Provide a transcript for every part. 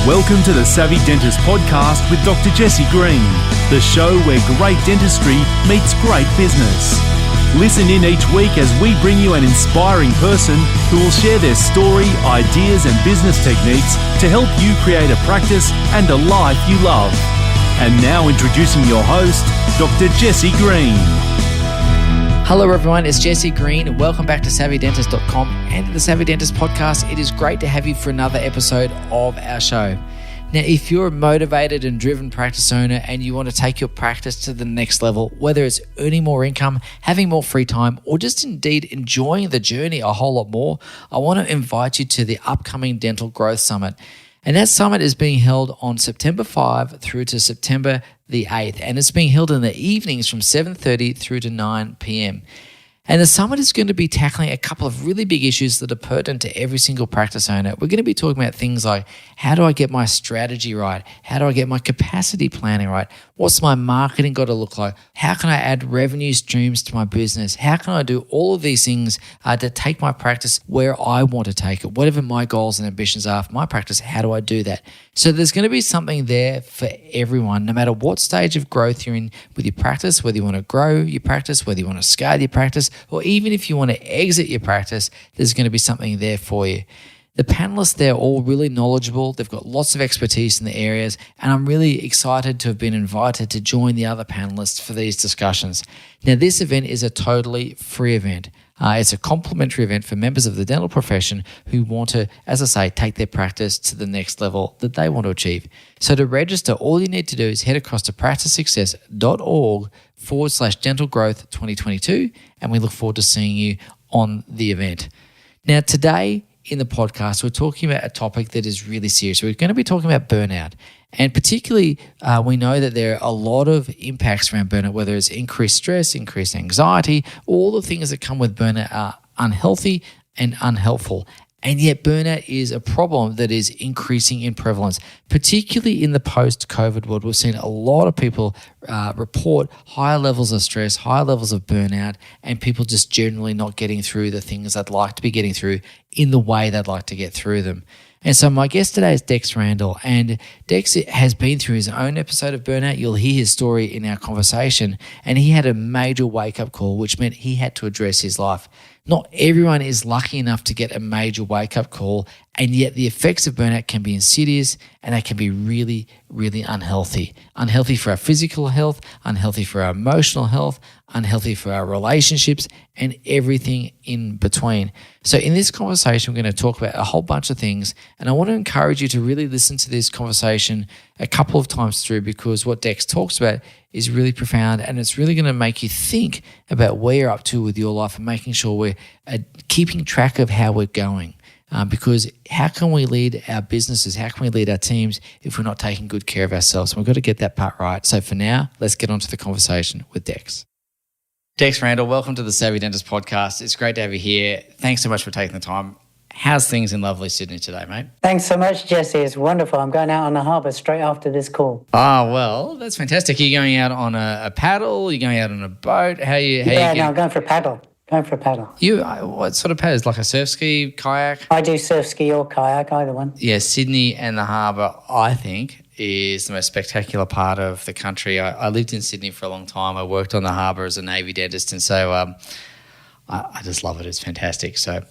Welcome to the Savvy Dentist podcast with Dr. Jesse Green, the show where great dentistry meets great business. Listen in each week as we bring you an inspiring person who will share their story, ideas and business techniques to help you create a practice and a life you love. And now introducing your host, Dr. Jesse Green. Hello everyone, it's Jesse Green. Welcome back to SavvyDentist.com and to the Savvy Dentist podcast. It is great to have you for another episode of our show. Now, if you're a motivated and driven practice owner and you want to take your practice to the next level, whether it's earning more income, having more free time, or just indeed enjoying the journey a whole lot more, I want to invite you to the upcoming Dental Growth Summit. And that summit is being held on September 5 through to September the 8th. And it's being held in the evenings from 7:30 through to 9 p.m. And the summit is going to be tackling a couple of really big issues that are pertinent to every single practice owner. We're going to be talking about things like, how do I get my strategy right? How do I get my capacity planning right? What's my marketing got to look like? How can I add revenue streams to my business? How can I do all of these things to take my practice where I want to take it? Whatever my goals and ambitions are for my practice, how do I do that? So there's going to be something there for everyone, no matter what stage of growth you're in with your practice, whether you want to grow your practice, whether you want to scale your practice, or even if you want to exit your practice, there's going to be something there for you. The panelists, they're all really knowledgeable. They've got lots of expertise in the areas, and I'm really excited to have been invited to join the other panelists for these discussions. Now, this event is a totally free event. It's a complimentary event for members of the dental profession who want to, as I say, take their practice to the next level that they want to achieve. So to register, all you need to do is head across to practicesuccess.org/dental growth 2022, and we look forward to seeing you on the event. Now, today in the podcast, we're talking about a topic that is really serious. We're going to be talking about burnout. And particularly, we know that there are a lot of impacts around burnout, whether it's increased stress, increased anxiety, all the things that come with burnout are unhealthy and unhelpful. And yet burnout is a problem that is increasing in prevalence, particularly in the post-COVID world. We've seen a lot of people report higher levels of stress, higher levels of burnout, and people just generally not getting through the things they'd like to be getting through in the way they'd like to get through them. And so my guest today is Dex Randall, and Dex has been through his own episode of burnout. You'll hear his story in our conversation, and he had a major wake-up call, which meant he had to address his life. Not everyone is lucky enough to get a major wake-up call, and yet the effects of burnout can be insidious and they can be really, really unhealthy. Unhealthy for our physical health, unhealthy for our emotional health, unhealthy for our relationships, and everything in between. So in this conversation, we're going to talk about a whole bunch of things, and I want to encourage you to really listen to this conversation a couple of times through, because what Dex talks about is really profound, and it's really going to make you think about where you're up to with your life and making sure we're keeping track of how we're going. Because how can we lead our businesses? How can we lead our teams if we're not taking good care of ourselves? And we've got to get that part right. So for now, let's get on to the conversation with Dex. Dex Randall, welcome to the Savvy Dentist podcast. It's great to have you here. Thanks so much for taking the time. How's things in lovely Sydney today, mate? Thanks so much, Jesse. It's wonderful. I'm going out on the harbour straight after this call. Oh, well, that's fantastic. Are you going out on a paddle? Are you going out on a boat? I'm going for a paddle. What sort of paddles? Like a surf ski, kayak? I do surf ski or kayak, either one. Yeah, Sydney and the harbour, I think, is the most spectacular part of the country. I lived in Sydney for a long time. I worked on the harbour as a Navy dentist, and so I just love it. It's fantastic. So,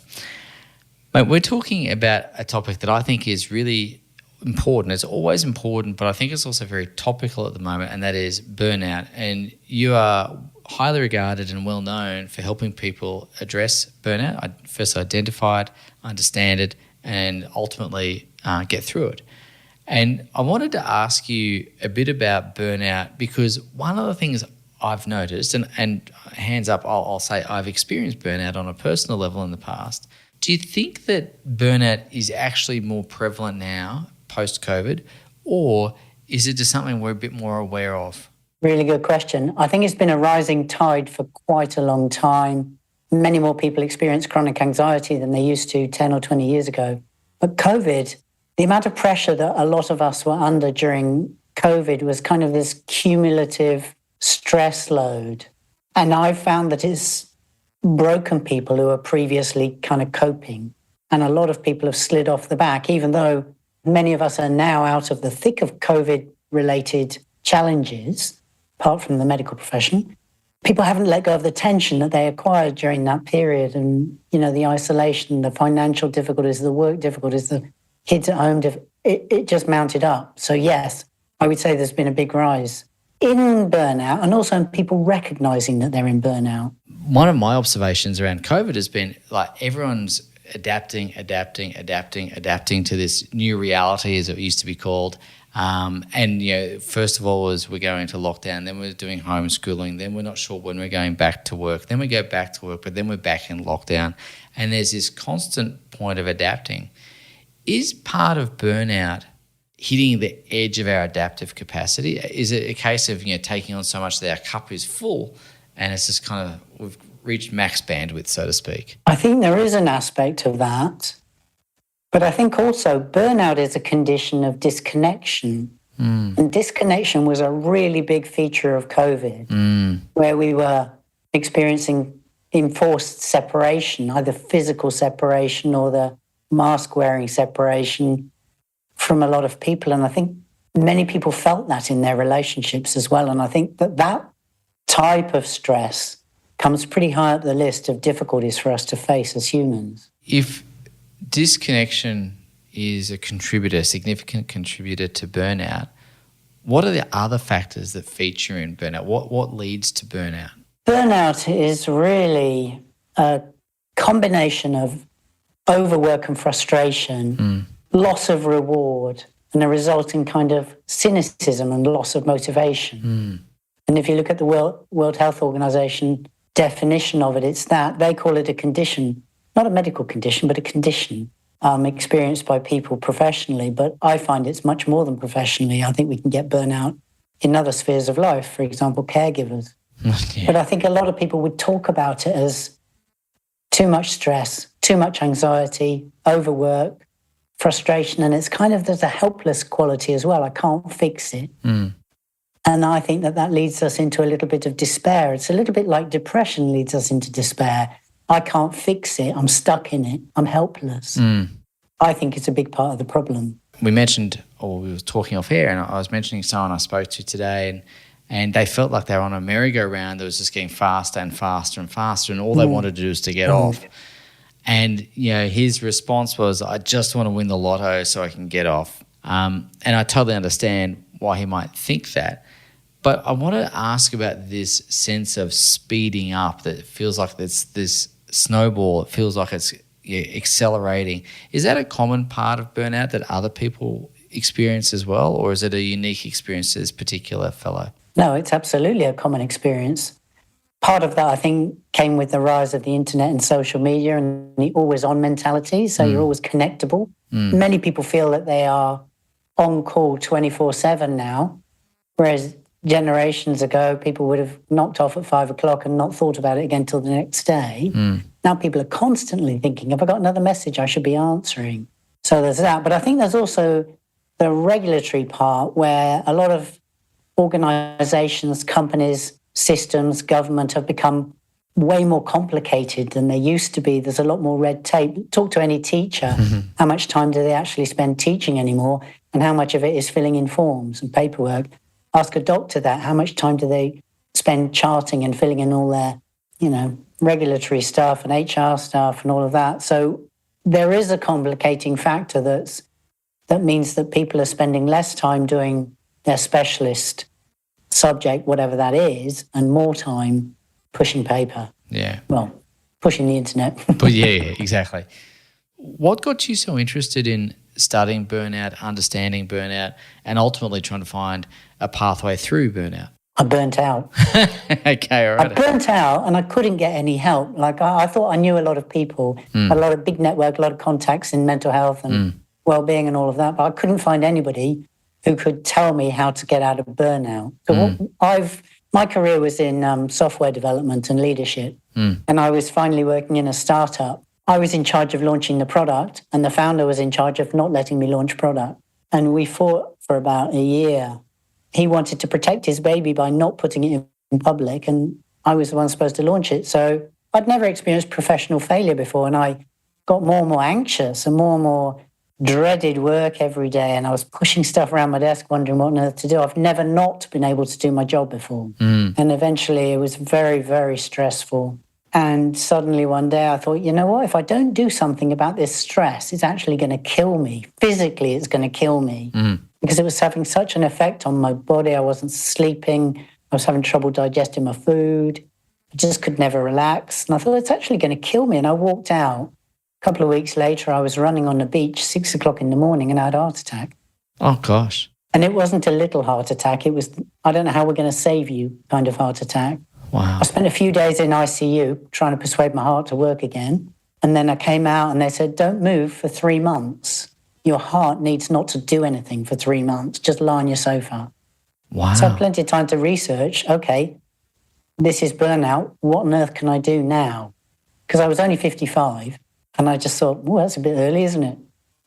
mate, we're talking about a topic that I think is really important. It's always important, but I think it's also very topical at the moment, and that is burnout. And you are highly regarded and well known for helping people address burnout, first identify it, understand it, and ultimately get through it. And I wanted to ask you a bit about burnout, because one of the things I've noticed, and hands up, I'll say I've experienced burnout on a personal level in the past. Do you think that burnout is actually more prevalent now, post-COVID, or is it just something we're a bit more aware of? Really good question. I think it's been a rising tide for quite a long time. Many more people experience chronic anxiety than they used to 10 or 20 years ago. But COVID, the amount of pressure that a lot of us were under during COVID was kind of this cumulative stress load. And I've found that it's broken people who were previously kind of coping. And a lot of people have slid off the back, even though many of us are now out of the thick of COVID-related challenges, apart from the medical profession, people haven't let go of the tension that they acquired during that period. And, the isolation, the financial difficulties, the work difficulties, the kids at home, it just mounted up. So yes, I would say there's been a big rise in burnout and also in people recognizing that they're in burnout. One of my observations around COVID has been like everyone's adapting to this new reality, as it used to be called. First of all, we're going into lockdown, then we're doing homeschooling, then we're not sure when we're going back to work, then we go back to work, but then we're back in lockdown. And there's this constant point of adapting. Is part of burnout hitting the edge of our adaptive capacity? Is it a case of, taking on so much that our cup is full and it's just kind of, we've reached max bandwidth, so to speak? I think there is an aspect of that. But I think also burnout is a condition of disconnection. And disconnection was a really big feature of COVID, where we were experiencing enforced separation, either physical separation or the mask-wearing separation from a lot of people. And I think many people felt that in their relationships as well. And I think that type of stress comes pretty high up the list of difficulties for us to face as humans. If disconnection is a significant contributor to burnout, what are the other factors that feature in burnout? What leads to burnout? Burnout is really a combination of overwork and frustration, loss of reward, and a resulting kind of cynicism and loss of motivation. And if you look at the World Health Organization definition of it, it's that they call it a condition, not a medical condition, but a condition experienced by people professionally. But I find it's much more than professionally. I think we can get burnout in other spheres of life, for example, caregivers. Yeah. But I think a lot of people would talk about it as too much stress, too much anxiety, overwork, frustration. And it's kind of, there's a helpless quality as well. I can't fix it. And I think that leads us into a little bit of despair. It's a little bit like depression leads us into despair. I can't fix it. I'm stuck in it. I'm helpless. I think it's a big part of the problem. We mentioned, or we were talking off air, and I was mentioning someone I spoke to today, and they felt like they were on a merry-go-round that was just getting faster and faster and faster, and all they wanted to do was to get off. And, his response was, I just want to win the lotto so I can get off. And I totally understand why he might think that. But I want to ask about this sense of speeding up that feels like it's this snowball. It feels like it's accelerating. Is that a common part of burnout that other people experience as well, or is it a unique experience to this particular fellow? No, it's absolutely a common experience. Part of that, I think, came with the rise of the internet and social media and the always-on mentality, so you're always connectable. Many people feel that they are on call 24/7 now, whereas generations ago, people would have knocked off at 5 o'clock and not thought about it again till the next day. Now people are constantly thinking, have I got another message I should be answering? So there's that. But I think there's also the regulatory part where a lot of organizations, companies, systems, government have become way more complicated than they used to be. There's a lot more red tape. Talk to any teacher. How much time do they actually spend teaching anymore? And how much of it is filling in forms and paperwork? Ask a doctor that. How much time do they spend charting and filling in all their, regulatory stuff and HR stuff and all of that? So there is a complicating factor that means that people are spending less time doing their specialist subject, whatever that is, and more time pushing paper. Yeah. Well, pushing the internet. But yeah, exactly. What got you so interested in studying burnout, understanding burnout, and ultimately trying to find a pathway through burnout? I burnt out. Okay, all right. I burnt out and I couldn't get any help. Like I thought I knew a lot of people, a lot of big network, a lot of contacts in mental health and well-being and all of that, but I couldn't find anybody who could tell me how to get out of burnout. So my career was in software development and leadership, and I was finally working in a startup. I was in charge of launching the product, and the founder was in charge of not letting me launch product. And we fought for about a year. He wanted to protect his baby by not putting it in public, and I was the one supposed to launch it. So I'd never experienced professional failure before, and I got more and more anxious and more dreaded work every day, and I was pushing stuff around my desk, wondering what on earth to do. I've never not been able to do my job before. And eventually it was very, very stressful. And suddenly one day I thought, you know what, if I don't do something about this stress, it's actually going to kill me. Physically, it's going to kill me. Because it was having such an effect on my body. I wasn't sleeping. I was having trouble digesting my food. I just could never relax. And I thought, it's actually going to kill me. And I walked out. A couple of weeks later, I was running on the beach, 6 o'clock in the morning, and I had a heart attack. Oh, gosh. And it wasn't a little heart attack. It was, I don't know how we're going to save you kind of heart attack. Wow. I spent a few days in ICU trying to persuade my heart to work again. And then I came out and they said, don't move for 3 months. Your heart needs not to do anything for 3 months. Just lie on your sofa. Wow. So I had plenty of time to research, okay, this is burnout. What on earth can I do now? Because I was only 55 and I just thought, well, that's a bit early, isn't it?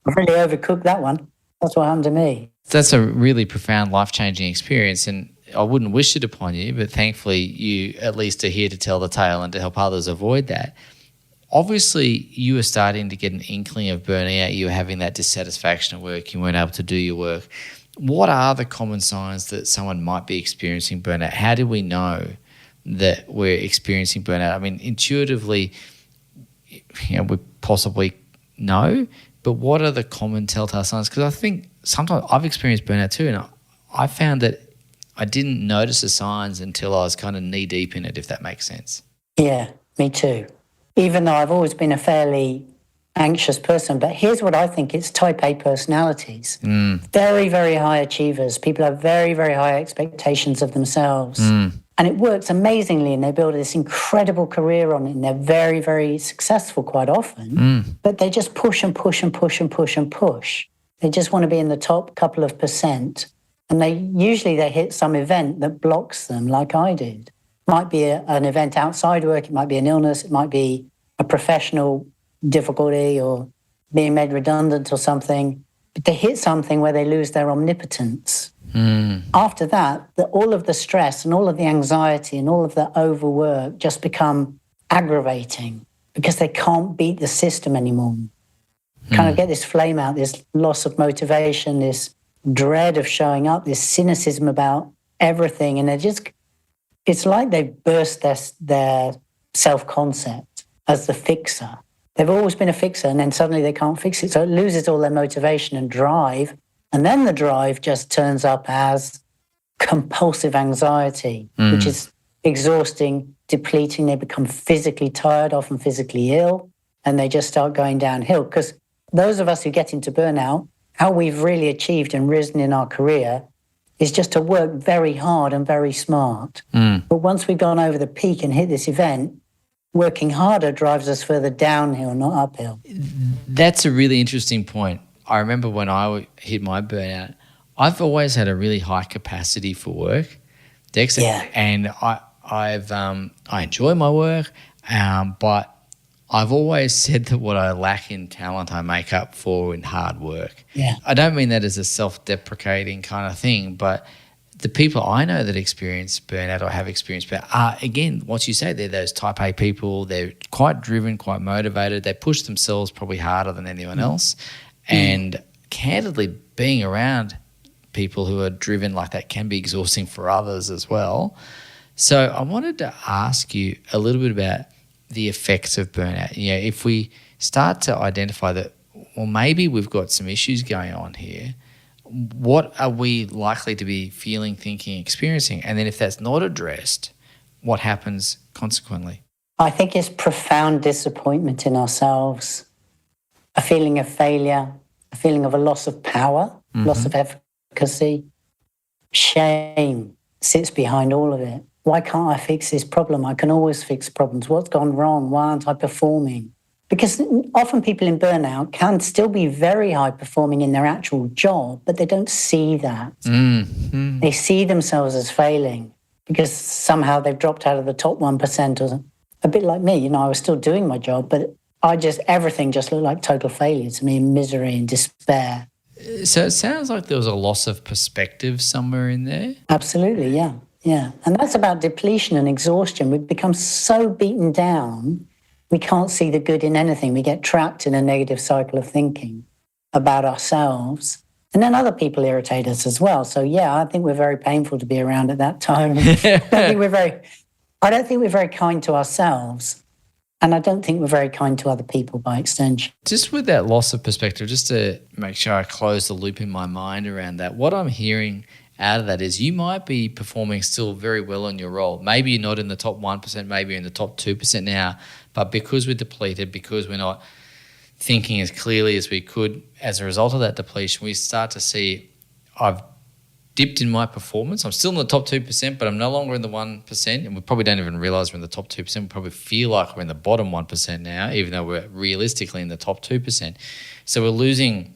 I've really overcooked that one. That's what happened to me. That's a really profound, life-changing experience, and I wouldn't wish it upon you, but thankfully you at least are here to tell the tale and to help others avoid that. Obviously, you were starting to get an inkling of burnout. You were having that dissatisfaction at work. You weren't able to do your work. What are the common signs that someone might be experiencing burnout? How do we know that we're experiencing burnout? I mean, intuitively, we possibly know, but what are the common telltale signs? Because I think sometimes I've experienced burnout too, and I found that I didn't notice the signs until I was kind of knee-deep in it, if that makes sense. Yeah, me too. Even though I've always been a fairly anxious person, but here's what I think, it's type A personalities. Very, very high achievers. People have very, very high expectations of themselves. And it works amazingly, and they build this incredible career on it, and they're very, very successful quite often. But they just push and push and push and push and push. They just want to be in the top couple of percent. And they hit some event that blocks them, like I did. Might be an event outside work, it might be an illness, it might be a professional difficulty or being made redundant or something. But they hit something where they lose their omnipotence. After that, all of the stress and all of the anxiety and all of the overwork just become aggravating because they can't beat the system anymore. Kind of get this flame out, this loss of motivation, this dread of showing up, this cynicism about everything. And it's like they've burst their self-concept as the fixer. They've always been a fixer, and then suddenly they can't fix it. So it loses all their motivation and drive. And then the drive just turns up as compulsive anxiety, which is exhausting, depleting. They become physically tired, often physically ill, and they just start going downhill. Because those of us who get into burnout, how we've really achieved and risen in our career is just to work very hard and very smart. But once we've gone over the peak and hit this event, working harder drives us further downhill, not uphill. That's a really interesting point. I remember when I hit my burnout, I've always had a really high capacity for work, Dex, and I enjoy my work, but I've always said that what I lack in talent, I make up for in hard work. Yeah. I don't mean that as a self-deprecating kind of thing, but the people I know that experience burnout or have experienced burnout are, again, what you say, they're those type A people. They're quite driven, quite motivated. They push themselves probably harder than anyone else. And candidly, being around people who are driven like that can be exhausting for others as well. So I wanted to ask you a little bit about the effects of burnout. You know, if we start to identify that, well, maybe we've got some issues going on here, what are we likely to be feeling, thinking, experiencing? And then if that's not addressed, what happens consequently? I think it's profound disappointment in ourselves, a feeling of failure, a feeling of a loss of power, loss of efficacy. Shame sits behind all of it. Why can't I fix this problem? I can always fix problems. What's gone wrong? Why aren't I performing? Because often people in burnout can still be very high performing in their actual job, but they don't see that. They see themselves as failing because somehow they've dropped out of the top 1% or a bit like me. You know, I was still doing my job, but everything just looked like total failure to me, misery and despair. So it sounds like there was a loss of perspective somewhere in there. Absolutely, yeah. Yeah. And that's about depletion and exhaustion. We've become so beaten down, we can't see the good in anything. We get trapped in a negative cycle of thinking about ourselves. And then other people irritate us as well. So, yeah, I think we're very painful to be around at that time. I don't think we're very kind to ourselves. And I don't think we're very kind to other people by extension. Just with that loss of perspective, just to make sure I close the loop in my mind around that, what I'm hearing out of that is you might be performing still very well in your role. Maybe you're not in the top 1%, maybe you're in the top 2% now, but because we're depleted, because we're not thinking as clearly as we could as a result of that depletion, we start to see I've dipped in my performance. I'm still in the top 2%, but I'm no longer in the 1%. And we probably don't even realize we're in the top 2%. We probably feel like we're in the bottom 1% now, even though we're realistically in the top 2%. So we're losing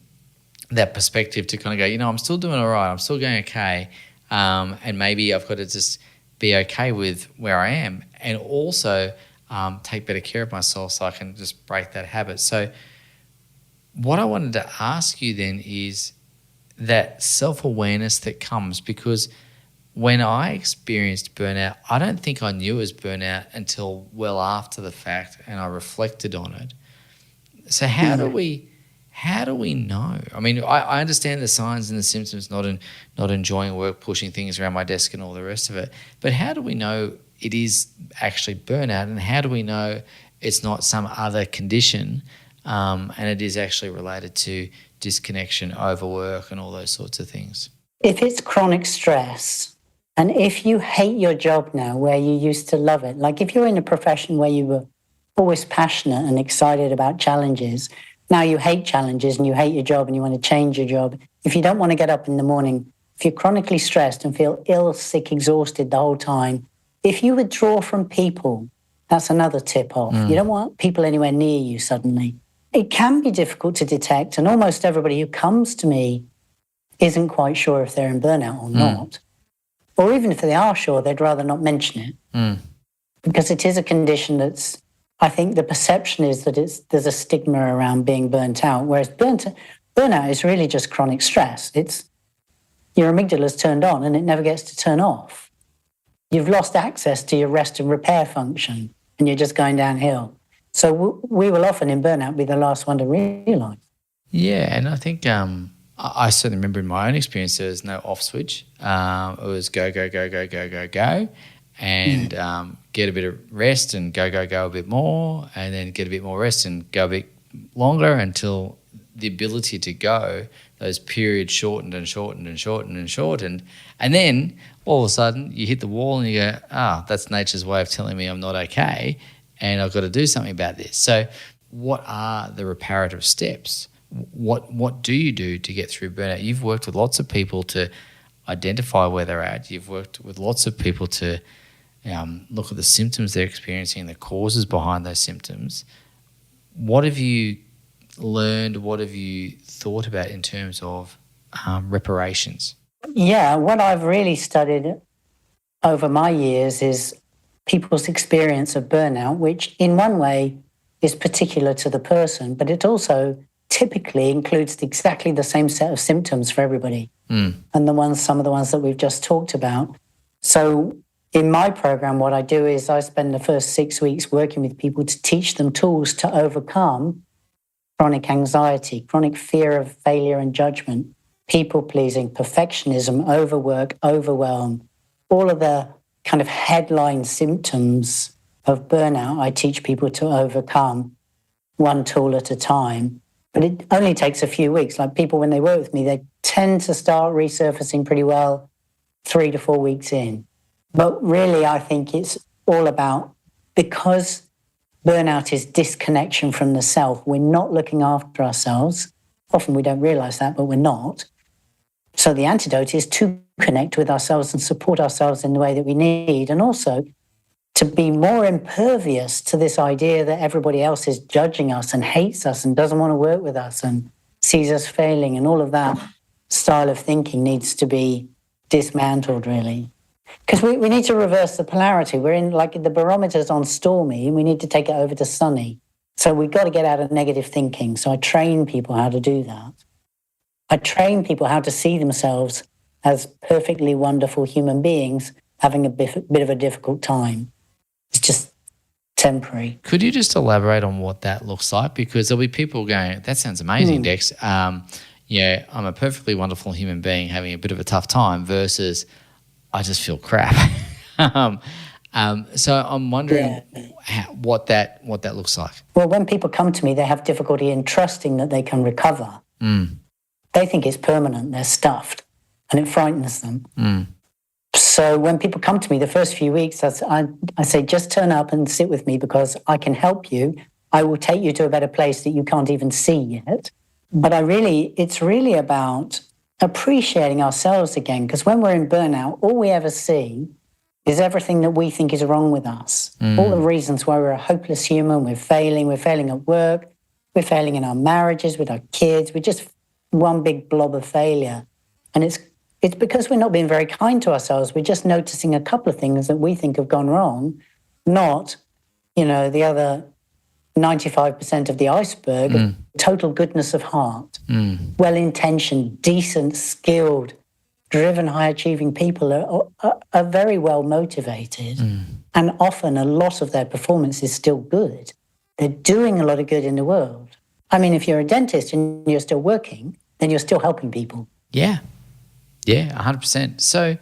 that perspective to kind of go, I'm still doing all right. I'm still going okay. And maybe I've got to just be okay with where I am and also take better care of myself so I can just break that habit. So what I wanted to ask you then is that self-awareness that comes, because when I experienced burnout, I don't think I knew it was burnout until well after the fact, and I reflected on it. So how do we know? I mean, I understand the signs and the symptoms, not enjoying work, pushing things around my desk and all the rest of it, but how do we know it is actually burnout, and how do we know it's not some other condition and it is actually related to disconnection, overwork, and all those sorts of things? If it's chronic stress, and if you hate your job now where you used to love it, like if you're in a profession where you were always passionate and excited about challenges, now you hate challenges and you hate your job and you want to change your job. If you don't want to get up in the morning, if you're chronically stressed and feel ill, sick, exhausted the whole time, if you withdraw from people, that's another tip off. You don't want people anywhere near you suddenly. It can be difficult to detect, and almost everybody who comes to me isn't quite sure if they're in burnout or not. Or even if they are sure, they'd rather not mention it. Because it is a condition that's, I think the perception is that there's a stigma around being burnt out, whereas burnout is really just chronic stress. It's your amygdala's turned on and it never gets to turn off. You've lost access to your rest and repair function and you're just going downhill. So we will often in burnout be the last one to realise. Yeah, and I think I certainly remember in my own experience there was no off switch. It was go, go, go, go, go, go, go, and get a bit of rest and go, go, go a bit more, and then get a bit more rest and go a bit longer until the ability to go, those periods shortened and shortened and shortened and shortened. And then all of a sudden you hit the wall and you go, that's nature's way of telling me I'm not okay and I've got to do something about this. So what are the reparative steps? What do you do to get through burnout? You've worked with lots of people to identify where they're at. You've worked with lots of people to look at the symptoms they're experiencing, the causes behind those symptoms. What have you learned? What have you thought about in terms of reparations? Yeah, what I've really studied over my years is people's experience of burnout, which in one way is particular to the person, but it also typically includes exactly the same set of symptoms for everybody. And some of the ones that we've just talked about. So in my program, what I do is I spend the first 6 weeks working with people to teach them tools to overcome chronic anxiety, chronic fear of failure and judgment, people-pleasing, perfectionism, overwork, overwhelm, all of the kind of headline symptoms of burnout I teach people to overcome one tool at a time. But it only takes a few weeks. Like people, when they work with me, they tend to start resurfacing pretty well 3 to 4 weeks in. But really, I think it's all about, because burnout is disconnection from the self, we're not looking after ourselves. Often we don't realize that, but we're not. So the antidote is to connect with ourselves and support ourselves in the way that we need, and also to be more impervious to this idea that everybody else is judging us and hates us and doesn't want to work with us and sees us failing, and all of that style of thinking needs to be dismantled, really. Because we need to reverse the polarity. We're in, like, the barometer's on stormy and we need to take it over to sunny. So we've got to get out of negative thinking. So I train people how to do that. I train people how to see themselves as perfectly wonderful human beings having a bit of a difficult time. It's just temporary. Could you just elaborate on what that looks like? Because there'll be people going, that sounds amazing, Dex. Yeah, I'm a perfectly wonderful human being having a bit of a tough time versus I just feel crap. So I'm wondering what that looks like. Well, when people come to me, they have difficulty in trusting that they can recover. They think it's permanent, they're stuffed, and it frightens them. So when people come to me, the first few weeks, I say, just turn up and sit with me because I can help you. I will take you to a better place that you can't even see yet. But it's really about appreciating ourselves again, because when we're in burnout, all we ever see is everything that we think is wrong with us. All the reasons why we're a hopeless human, we're failing at work, we're failing in our marriages, with our kids, we're just one big blob of failure. And it's because we're not being very kind to ourselves. We're just noticing a couple of things that we think have gone wrong, not, the other 95% of the iceberg of total goodness of heart. Well-intentioned, decent, skilled, driven, high-achieving people are very well motivated, and often a lot of their performance is still good. They're doing a lot of good in the world. I mean, if you're a dentist and you're still working, then you're still helping people. Yeah, 100%. So,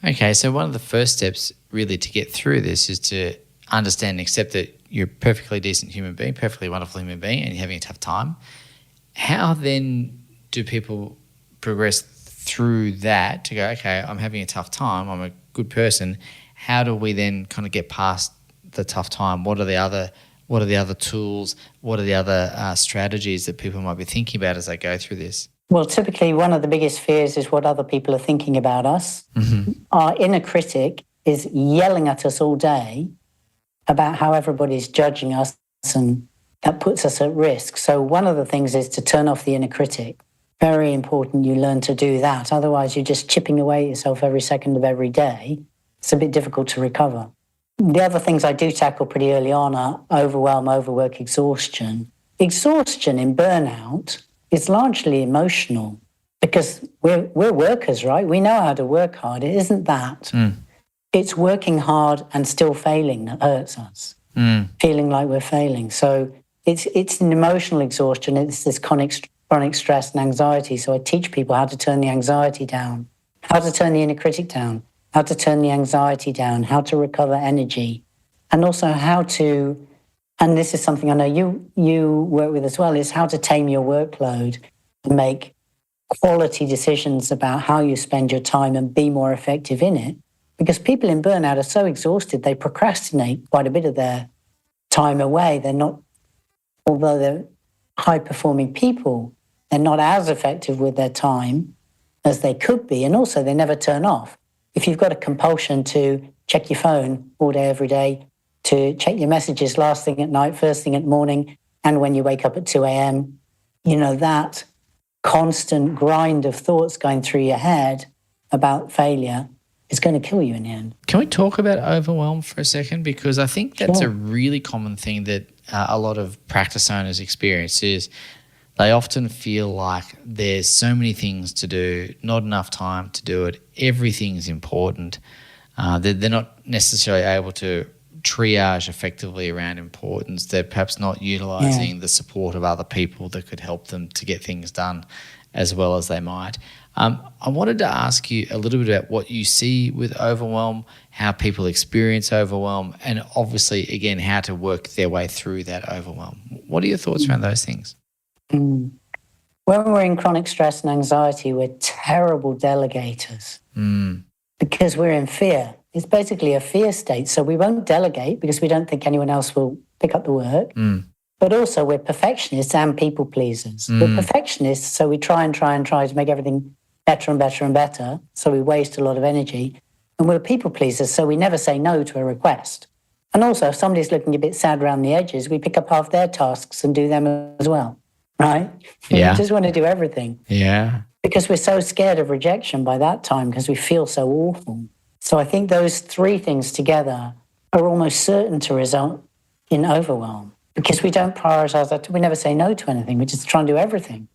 okay, so one of the first steps really to get through this is to understand and accept that you're a perfectly decent human being, perfectly wonderful human being, and you're having a tough time. How then do people progress through that to go, okay, I'm having a tough time, I'm a good person. How do we then kind of get past the tough time? What are the other tools? What are the other strategies that people might be thinking about as they go through this? Well, typically one of the biggest fears is what other people are thinking about us. Our inner critic is yelling at us all day about how everybody's judging us, and that puts us at risk. So one of the things is to turn off the inner critic. Very important you learn to do that. Otherwise, you're just chipping away at yourself every second of every day. It's a bit difficult to recover. The other things I do tackle pretty early on are overwhelm, overwork, exhaustion. Exhaustion in burnout is largely emotional because we're workers, right? We know how to work hard. It isn't that. It's working hard and still failing that hurts us, feeling like we're failing. So it's an emotional exhaustion. It's this chronic stress and anxiety. So I teach people how to turn the anxiety down, how to turn the inner critic down, how to turn the anxiety down, how to recover energy, and also how to, and this is something I know you work with as well, is how to tame your workload and make quality decisions about how you spend your time and be more effective in it. Because people in burnout are so exhausted, they procrastinate quite a bit of their time away. They're not, although they're high-performing people, they're not as effective with their time as they could be. And also, they never turn off. If you've got a compulsion to check your phone all day, every day, to check your messages last thing at night, first thing at morning, and when you wake up at 2 a.m., that constant grind of thoughts going through your head about failure is going to kill you in the end. Can we talk about overwhelm for a second? Because I think that's a really common thing that a lot of practice owners experience is they often feel like there's so many things to do, not enough time to do it. Everything's important. They're not necessarily able to triage effectively around importance. They're perhaps not utilising the support of other people that could help them to get things done as well as they might. I wanted to ask you a little bit about what you see with overwhelm, how people experience overwhelm, and obviously, again, how to work their way through that overwhelm. What are your thoughts around those things? When we're in chronic stress and anxiety, we're terrible delegators because we're in fear. It's basically a fear state. So we won't delegate because we don't think anyone else will pick up the work. But also we're perfectionists and people pleasers. We're perfectionists, so we try to make everything better and better and better. So we waste a lot of energy. And we're people pleasers, so we never say no to a request. And also, if somebody's looking a bit sad around the edges, we pick up half their tasks and do them as well, right? Yeah. We just want to do everything. Yeah. Because we're so scared of rejection by that time because we feel so awful. So I think those three things together are almost certain to result in overwhelm because we don't prioritize that. We never say no to anything. We just try and do everything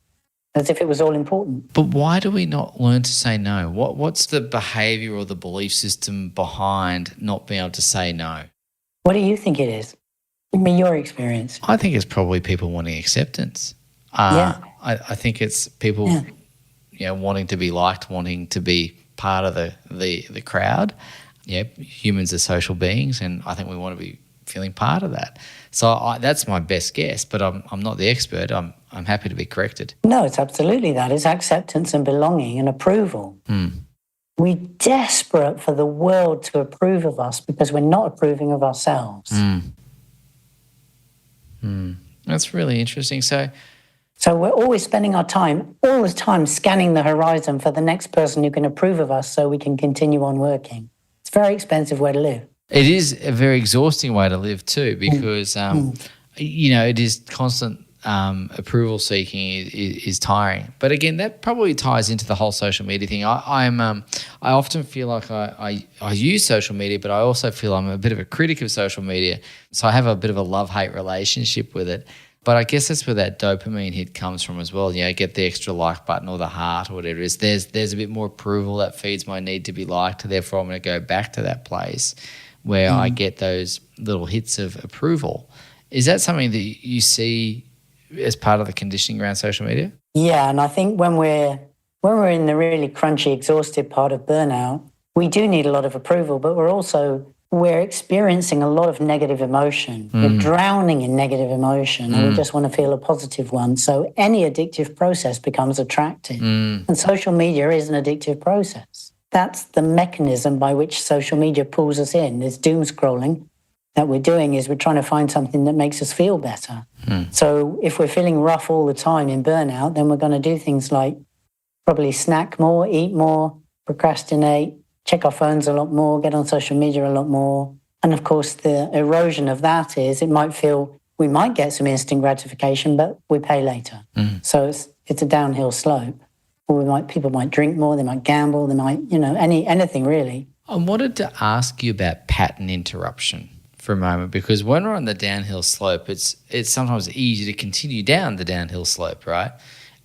as if it was all important. But why do we not learn to say no? What's the behaviour or the belief system behind not being able to say no? What do you think it is? Give me your experience. I think it's probably people wanting acceptance. I think it's people wanting to be liked, wanting to be part of the crowd. Yeah, humans are social beings, and I think we want to be feeling part of that. So that's my best guess, but I'm not the expert. I'm happy to be corrected. No, it's absolutely that. It's acceptance and belonging and approval. We're desperate for the world to approve of us because we're not approving of ourselves. That's really interesting. So we're always spending our time, all the time, scanning the horizon for the next person who can approve of us so we can continue on working. It's a very expensive way to live. It is a very exhausting way to live too, because it is constant approval seeking is tiring. But again, that probably ties into the whole social media thing. I often feel like I use social media, but I also feel I'm a bit of a critic of social media. So I have a bit of a love-hate relationship with it. But I guess that's where that dopamine hit comes from as well. Get the extra like button or the heart or whatever it is. There's a bit more approval that feeds my need to be liked. Therefore, I'm going to go back to that place where I get those little hits of approval. Is that something that you see as part of the conditioning around social media? Yeah, and I think when we're in the really crunchy, exhausted part of burnout, we do need a lot of approval, but we're experiencing a lot of negative emotion. We're drowning in negative emotion, and we just want to feel a positive one. So any addictive process becomes attractive. And social media is an addictive process. That's the mechanism by which social media pulls us in. This doom scrolling that we're doing is we're trying to find something that makes us feel better. So if we're feeling rough all the time in burnout, then we're going to do things like probably snack more, eat more, procrastinate, check our phones a lot more, get on social media a lot more. And of course, the erosion of that is we might get some instant gratification, but we pay later. So it's a downhill slope. Or people might drink more, they might gamble, they might, anything really. I wanted to ask you about pattern interruption for a moment, because when we're on the downhill slope, it's sometimes easy to continue down the downhill slope, right?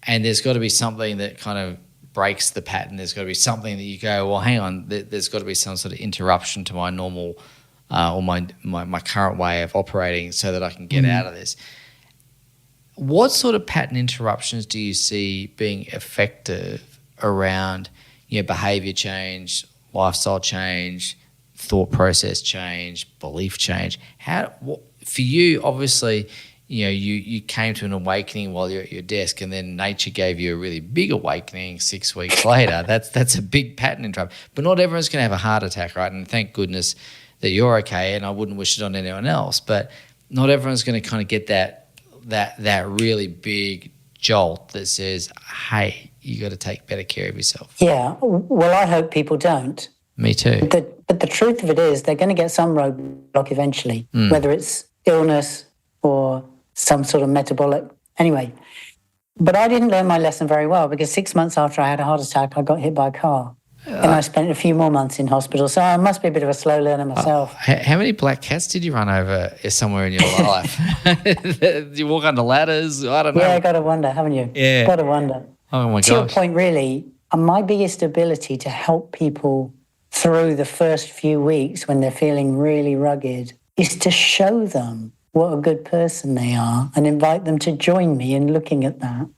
And there's got to be something that kind of breaks the pattern. There's got to be something that you go, well, hang on, there's got to be some sort of interruption to my normal or my current way of operating so that I can get out of this. What sort of pattern interruptions do you see being effective around behaviour change, lifestyle change, thought process change, belief change? For you, obviously, you came to an awakening while you're at your desk, and then nature gave you a really big awakening 6 weeks later. That's a big pattern interruption. But not everyone's going to have a heart attack, right? And thank goodness that you're okay, and I wouldn't wish it on anyone else. But not everyone's going to kind of get that really big jolt that says, hey, you got to take better care of yourself. Yeah, well, I hope people don't. Me too. But the truth of it is they're going to get some roadblock eventually, whether it's illness or some sort of metabolic. Anyway, but I didn't learn my lesson very well, because 6 months after I had a heart attack, I got hit by a car. And I spent a few more months in hospital, so I must be a bit of a slow learner myself. How many black cats did you run over somewhere in your life? You walk under ladders? I don't know. Yeah, got to wonder, haven't you? Yeah. Got to wonder. Oh, my gosh. To your point, really, my biggest ability to help people through the first few weeks when they're feeling really rugged is to show them what a good person they are and invite them to join me in looking at that.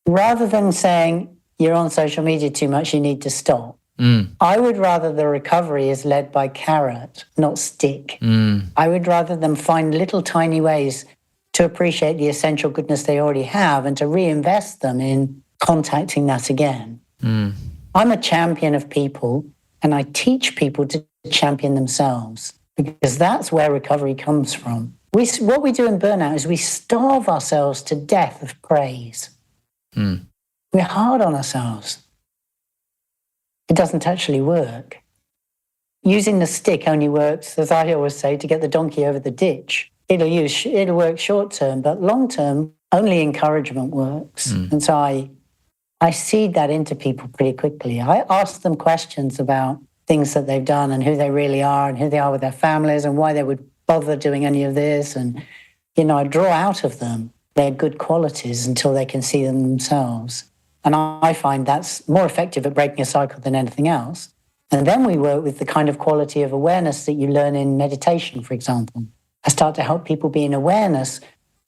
Rather than saying, you're on social media too much, you need to stop. I would rather the recovery is led by carrot, not stick. I would rather them find little tiny ways to appreciate the essential goodness they already have and to reinvest them in contacting that again. I'm a champion of people, and I teach people to champion themselves, because that's where recovery comes from. What we do in burnout is we starve ourselves to death of praise. We're hard on ourselves. It doesn't actually work. Using the stick only works, as I always say, to get the donkey over the ditch. It'll work short term, but long term, only encouragement works. And so I seed that into people pretty quickly. I ask them questions about things that they've done and who they really are and who they are with their families and why they would bother doing any of this. And, I draw out of them their good qualities until they can see them themselves. And I find that's more effective at breaking a cycle than anything else. And then we work with the kind of quality of awareness that you learn in meditation, for example. I start to help people be in awareness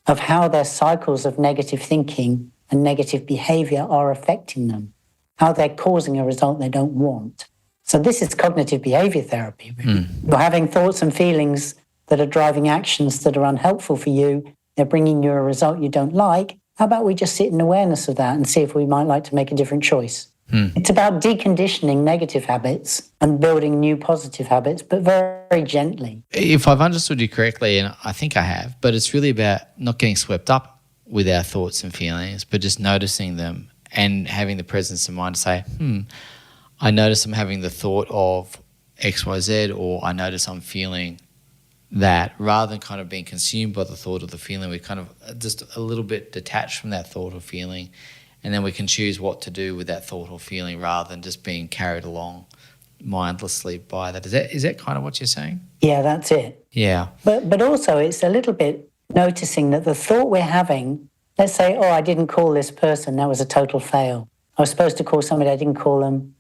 of how their cycles of negative thinking and negative behavior are affecting them, how they're causing a result they don't want. So this is cognitive behavior therapy. Really. You're having thoughts and feelings that are driving actions that are unhelpful for you. They're bringing you a result you don't like. How about we just sit in awareness of that and see if we might like to make a different choice? It's about deconditioning negative habits and building new positive habits, but very, very gently. If I've understood you correctly, and I think I have, but it's really about not getting swept up with our thoughts and feelings, but just noticing them and having the presence of mind to say, I notice I'm having the thought of X, Y, Z, or I notice I'm feeling that, rather than kind of being consumed by the thought or the feeling. We're kind of just a little bit detached from that thought or feeling, and then we can choose what to do with that thought or feeling rather than just being carried along mindlessly by that. Is that kind of what you're saying? Yeah, that's it. Yeah. But also it's a little bit noticing that the thought we're having, let's say, I didn't call this person, that was a total fail. I was supposed to call somebody, I didn't call them,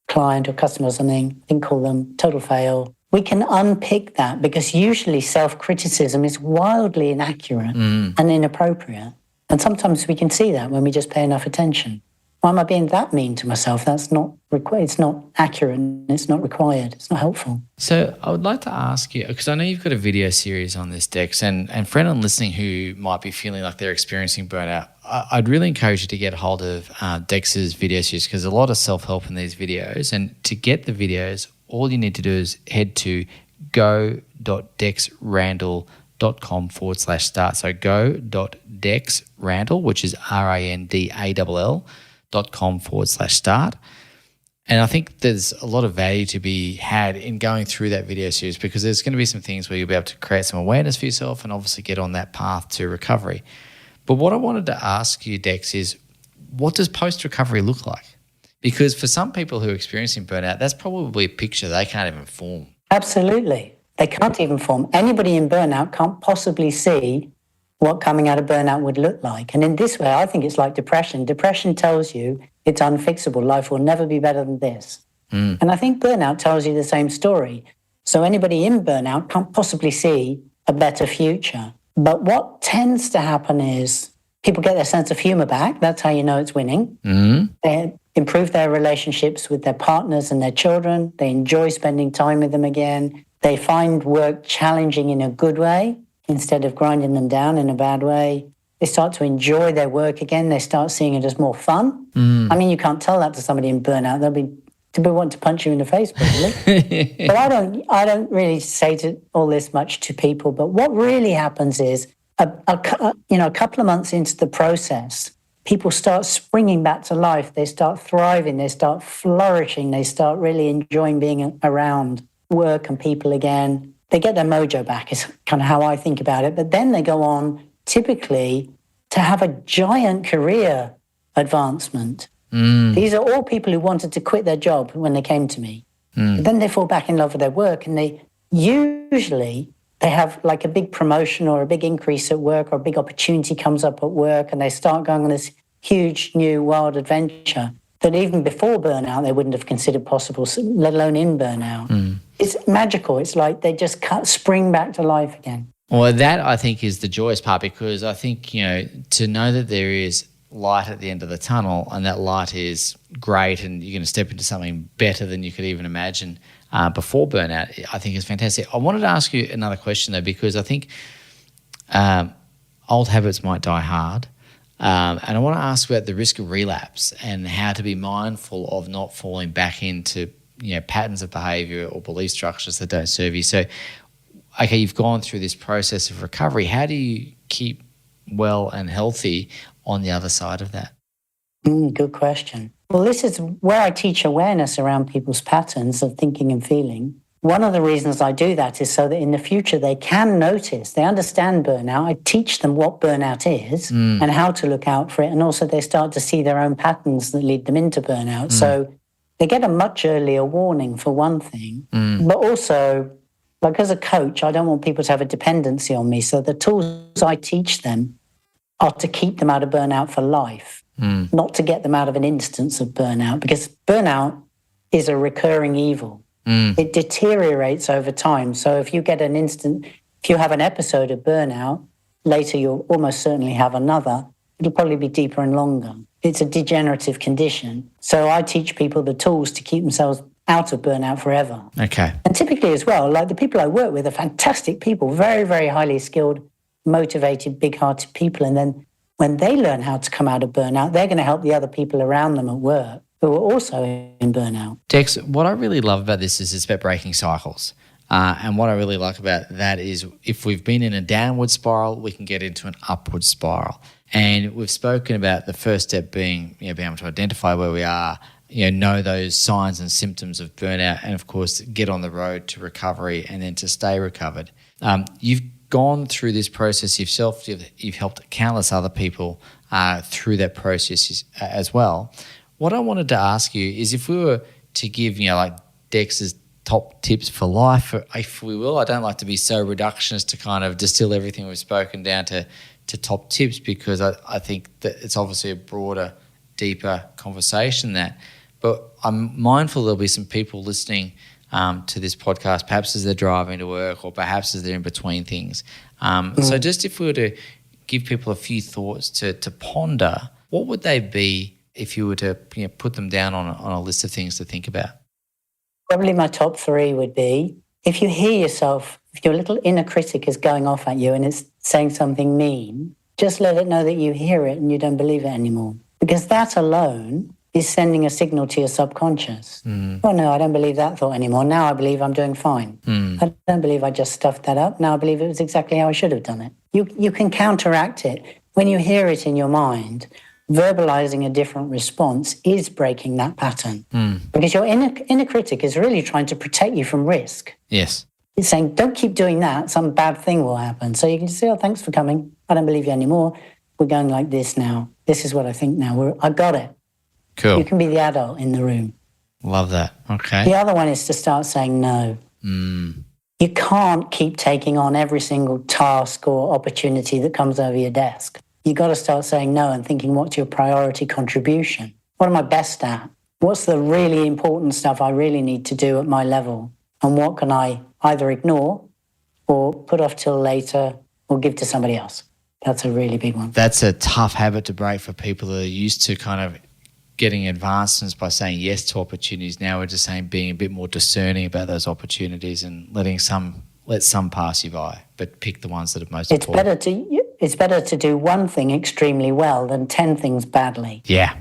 client or customer or something, didn't call them, total fail. We can unpick that because usually self-criticism is wildly inaccurate and inappropriate. And sometimes we can see that when we just pay enough attention. Why am I being that mean to myself? That's not it's not accurate and it's not required. It's not helpful. So I would like to ask you, because I know you've got a video series on this, Dex, and for anyone listening who might be feeling like they're experiencing burnout, I'd really encourage you to get a hold of Dex's video series, because there's a lot of self-help in these videos. And to get the videos, all you need to do is head to go.dexrandall.com/start. So go.dexrandall, which is RANDALL.com/start. And I think there's a lot of value to be had in going through that video series, because there's going to be some things where you'll be able to create some awareness for yourself and obviously get on that path to recovery. But what I wanted to ask you, Dex, is what does post-recovery look like? Because for some people who are experiencing burnout, that's probably a picture they can't even form. Absolutely. They can't even form. Anybody in burnout can't possibly see what coming out of burnout would look like. And in this way, I think it's like depression. Depression tells you it's unfixable. Life will never be better than this. And I think burnout tells you the same story. So anybody in burnout can't possibly see a better future. But what tends to happen is people get their sense of humor back. That's how you know it's winning. They improve their relationships with their partners and their children. They enjoy spending time with them again. They find work challenging in a good way instead of grinding them down in a bad way. They start to enjoy their work again. They start seeing it as more fun. I mean, you can't tell that to somebody in burnout. They'll be want to punch you in the face, probably. But I don't really say all this much to people. But what really happens is, a couple of months into the process, people start springing back to life. They start thriving. They start flourishing. They start really enjoying being around work and people again. They get their mojo back is kind of how I think about it. But then they go on typically to have a giant career advancement. These are all people who wanted to quit their job when they came to me. But then they fall back in love with their work, and they have like a big promotion or a big increase at work, or a big opportunity comes up at work, and they start going on this huge new wild adventure that even before burnout they wouldn't have considered possible, let alone in burnout. It's magical. It's like they just spring back to life again. Well, that I think is the joyous part, because I think, to know that there is light at the end of the tunnel, and that light is great, and you're going to step into something better than you could even imagine before burnout, I think is fantastic. I wanted to ask you another question though, because I think old habits might die hard. And I want to ask about the risk of relapse and how to be mindful of not falling back into patterns of behavior or belief structures that don't serve you. So, okay, you've gone through this process of recovery. How do you keep well and healthy on the other side of that? Good question. Well, this is where I teach awareness around people's patterns of thinking and feeling. One of the reasons I do that is so that in the future they can notice, they understand burnout. I teach them what burnout is and how to look out for it. And also they start to see their own patterns that lead them into burnout. So they get a much earlier warning, for one thing. But also, like as a coach, I don't want people to have a dependency on me. So the tools I teach them are to keep them out of burnout for life, not to get them out of an instance of burnout, because burnout is a recurring evil. It deteriorates over time. So if you have an episode of burnout, later you'll almost certainly have another. It'll probably be deeper and longer. It's a degenerative condition. So I teach people the tools to keep themselves out of burnout forever. Okay. And typically as well, like the people I work with are fantastic people, very, very highly skilled, motivated, big-hearted people. And then when they learn how to come out of burnout, they're going to help the other people around them at work who are also in burnout. Dex, what I really love about this is it's about breaking cycles. And what I really like about that is if we've been in a downward spiral, we can get into an upward spiral. And we've spoken about the first step being, being able to identify where we are, know those signs and symptoms of burnout, and of course, get on the road to recovery and then to stay recovered. You've gone through this process yourself. You've helped countless other people through that process as well. What I wanted to ask you is if we were to give, like Dex's top tips for life, if we will. I don't like to be so reductionist to kind of distill everything we've spoken down to top tips, because I think that it's obviously a broader, deeper conversation than that. But I'm mindful there'll be some people listening to this podcast, perhaps as they're driving to work or perhaps as they're in between things. So just if we were to give people a few thoughts to ponder, what would they be if you were to put them down on a list of things to think about? Probably my top three would be, if you hear yourself, if your little inner critic is going off at you and it's saying something mean, just let it know that you hear it and you don't believe it anymore. Because that alone is sending a signal to your subconscious. Oh no, I don't believe that thought anymore. Now I believe I'm doing fine. I don't believe I just stuffed that up. Now I believe it was exactly how I should have done it. You can counteract it. When you hear it in your mind, verbalizing a different response is breaking that pattern. Because your inner critic is really trying to protect you from risk. Yes. It's saying, don't keep doing that, some bad thing will happen. So you can say, oh, thanks for coming. I don't believe you anymore. We're going like this now. This is what I think now. I got it. Cool. You can be the adult in the room. Love that. Okay. The other one is to start saying no. You can't keep taking on every single task or opportunity that comes over your desk. You got to start saying no and thinking, what's your priority contribution? What am I best at? What's the really important stuff I really need to do at my level? And what can I either ignore or put off till later or give to somebody else? That's a really big one. That's a tough habit to break for people that are used to kind of getting advancements by saying yes to opportunities. Now we're just saying being a bit more discerning about those opportunities and let some pass you by, but pick the ones that are most important. It's better to do one thing extremely well than 10 things badly. Yeah.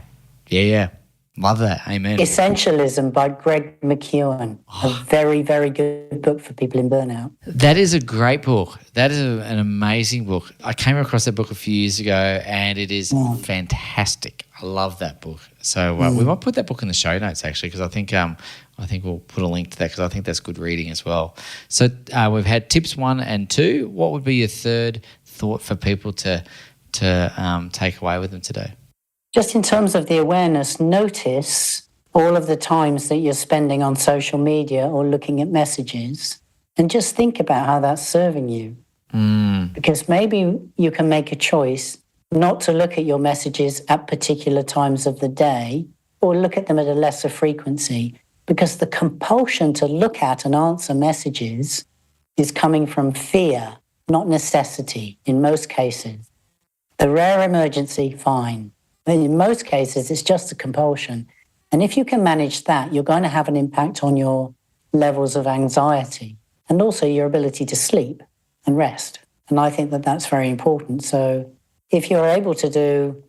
Love that. Amen. Essentialism by Greg McKeown. A very, very good book for people in burnout. That is a great book. That is an amazing book. I came across that book a few years ago and it is fantastic. I love that book. So we might put that book in the show notes actually, because I think we'll put a link to that because I think that's good reading as well. So we've had tips 1 and 2. What would be your third thought for people to take away with them today? Just in terms of the awareness, notice all of the times that you're spending on social media or looking at messages and just think about how that's serving you. Because maybe you can make a choice not to look at your messages at particular times of the day or look at them at a lesser frequency, because the compulsion to look at and answer messages is coming from fear, not necessity in most cases. The rare emergency, fine. But in most cases, it's just a compulsion. And if you can manage that, you're going to have an impact on your levels of anxiety and also your ability to sleep and rest. And I think that that's very important. So if you're able to do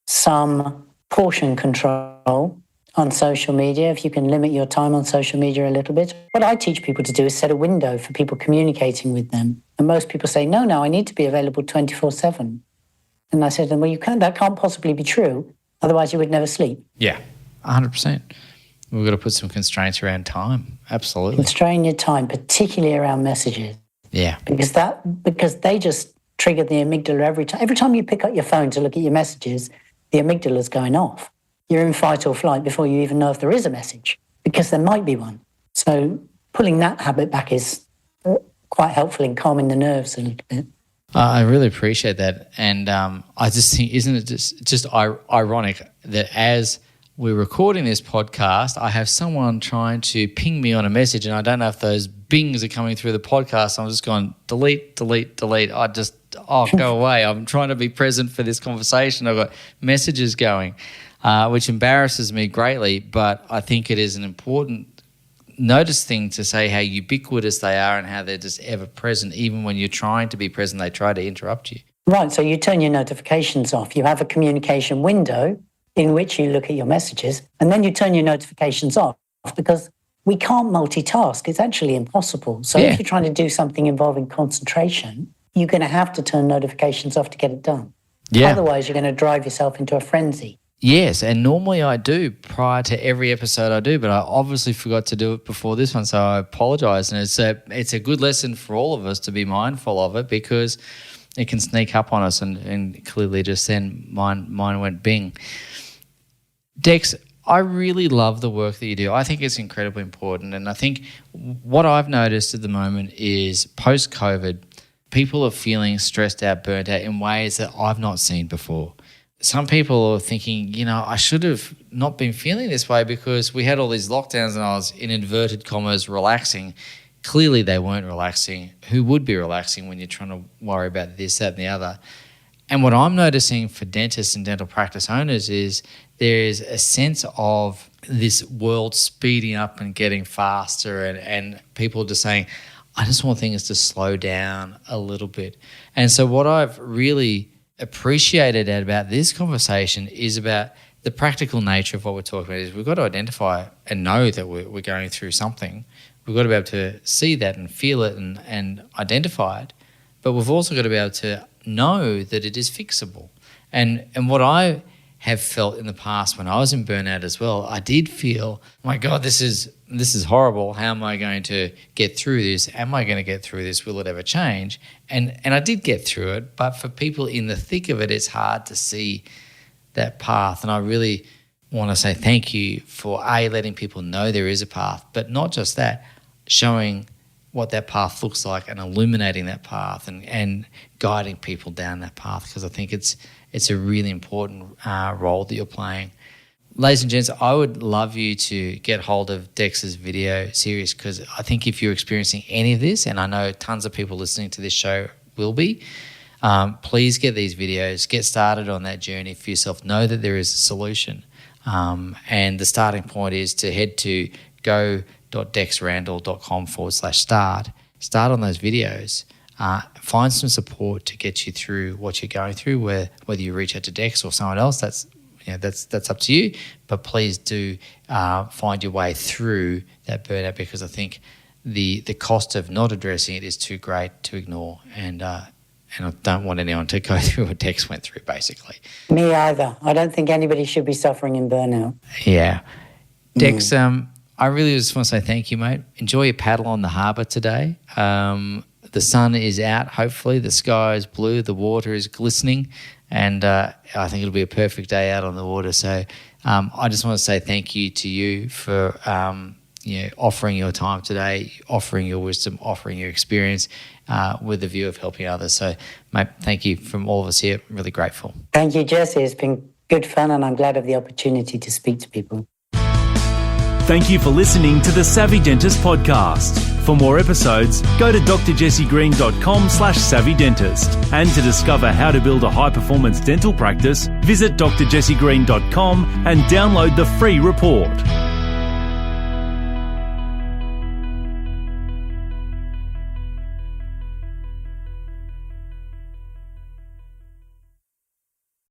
some portion control on social media, if you can limit your time on social media a little bit, what I teach people to do is set a window for people communicating with them. And most people say, no, I need to be available 24/7. And I said, well, that can't possibly be true. Otherwise, you would never sleep. Yeah, 100%. We've got to put some constraints around time. Absolutely. Constrain your time, particularly around messages. Yeah. Because they just trigger the amygdala every time. Every time you pick up your phone to look at your messages, the amygdala's going off. You're in fight or flight before you even know if there is a message, because there might be one. So pulling that habit back is quite helpful in calming the nerves a little bit. I really appreciate that. And I just think, isn't it just ironic that as we're recording this podcast, I have someone trying to ping me on a message, and I don't know if those bings are coming through the podcast. I'm just going, delete. Go away. I'm trying to be present for this conversation. I've got messages going, which embarrasses me greatly, but I think it is an important notice thing to say how ubiquitous they are and how they're just ever present. Even when you're trying to be present, they try to interrupt you. Right, so you turn your notifications off. You have a communication window in which you look at your messages, and then you turn your notifications off because we can't multitask. It's actually impossible. So if you're trying to do something involving concentration, you're going to have to turn notifications off to get it done. Yeah. Otherwise, you're going to drive yourself into a frenzy. Yes, and normally I do prior to every episode I do, but I obviously forgot to do it before this one, so I apologise. And it's a good lesson for all of us to be mindful of it because it can sneak up on us, and clearly just then mine went bing. Dex, I really love the work that you do. I think it's incredibly important, and I think what I've noticed at the moment is post-COVID, people are feeling stressed out, burnt out in ways that I've not seen before. Some people are thinking, I should have not been feeling this way because we had all these lockdowns and I was, in inverted commas, relaxing. Clearly they weren't relaxing. Who would be relaxing when you're trying to worry about this, that and the other? And what I'm noticing for dentists and dental practice owners is there is a sense of this world speeding up and getting faster and people just saying, I just want things to slow down a little bit. And so what I've really appreciated about this conversation is about the practical nature of what we're talking about. Is we've got to identify and know that we're going through something. We've got to be able to see that and feel it and identify it. But we've also got to be able to know that it is fixable. And what I have felt in the past when I was in burnout as well, I did feel, my God, this is horrible. How am I going to get through this? Am I going to get through this? Will it ever change? And I did get through it, but for people in the thick of it, it's hard to see that path. And I really want to say thank you for letting people know there is a path, but not just that, showing what that path looks like and illuminating that path and guiding people down that path, because I think it's a really important role that you're playing. Ladies and gents, I would love you to get hold of Dex's video series, because I think if you're experiencing any of this, and I know tons of people listening to this show will be, please get these videos, get started on that journey for yourself. Know that there is a solution. And the starting point is to head to go.dexrandall.com/start. Start on those videos. Find some support to get you through what you're going through, whether you reach out to Dex or someone else, that's up to you. But please do find your way through that burnout, because I think the cost of not addressing it is too great to ignore. And I don't want anyone to go through what Dex went through, basically. Me either. I don't think anybody should be suffering in burnout. Yeah. Dex, I really just want to say thank you, mate. Enjoy your paddle on the harbour today. The sun is out, hopefully. The sky is blue. The water is glistening. And I think it'll be a perfect day out on the water. So I just want to say thank you to you for offering your time today, offering your wisdom, offering your experience with the view of helping others. So, mate, thank you from all of us here. I'm really grateful. Thank you, Jesse. It's been good fun, and I'm glad of the opportunity to speak to people. Thank you for listening to the Savvy Dentist podcast. For more episodes, go to drjessegreen.com/savvydentist. And to discover how to build a high-performance dental practice, visit drjessegreen.com and download the free report.